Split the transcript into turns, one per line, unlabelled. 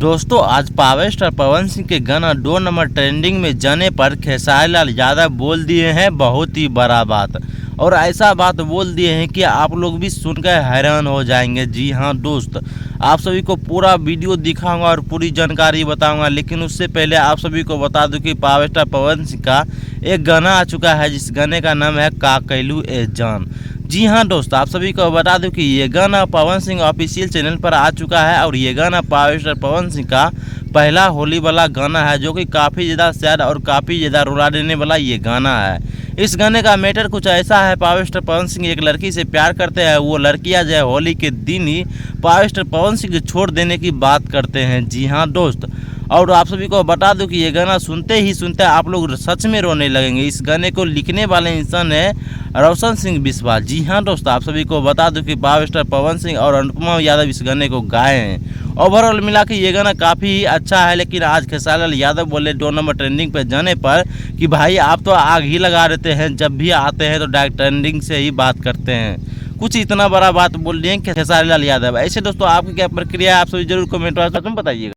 दोस्तों आज power star Pawan Singh के गाना 2 नंबर ट्रेंडिंग में जाने पर खेसारी लाल यादव बोल दिए हैं बहुत ही बड़ा बात। और ऐसा बात बोल दिए हैं कि आप लोग भी सुनकर हैरान हो जाएंगे। जी हाँ दोस्त, आप सभी को पूरा वीडियो दिखाऊंगा और पूरी जानकारी बताऊंगा, लेकिन उससे पहले आप सभी को बता दूं कि पावर स्टार पवन सिंह का एक गाना आ चुका है जिस गाने का नाम है का कैलू ए जान। जी हाँ दोस्त, आप सभी को बता दूं कि ये गाना पवन सिंह ऑफिशियल चैनल पर आ चुका है और ये गाना पावर स्टार पवन सिंह का पहला होली वाला गाना है जो कि काफ़ी ज़्यादा सैड और काफ़ी ज़्यादा रुला देने वाला ये गाना है। इस गाने का मैटर कुछ ऐसा है, पावर स्टार पवन सिंह एक लड़की से प्यार करते हैं, वो लड़कियां जो है होली के दिन ही पावर स्टार पवन सिंह को छोड़ देने की बात करते हैं। जी हाँ दोस्त, और आप सभी को बता दूं कि ये गाना सुनते ही सुनते आप लोग सच में रोने लगेंगे। इस गाने को लिखने वाले इंसान है रोशन सिंह बिस्वाल। जी हाँ दोस्त, आप सभी को बता दूं कि पावर स्टार पवन सिंह और अनुपमा यादव इस गाने को गाए हैं। ओवरऑल मिला के ये गाना काफ़ी ही अच्छा है, लेकिन आज खेसारी लाल यादव बोले 2 नंबर ट्रेंडिंग पे जाने पर कि भाई आप तो आग ही लगा देते हैं, जब भी आते हैं तो डायरेक्ट ट्रेंडिंग से ही बात करते हैं। कुछ इतना बड़ा बात बोल रही है खेसारी लाल यादव। ऐसे दोस्तों आपकी क्या प्रक्रिया है, आप सभी जरूर कमेंट में बताइएगा।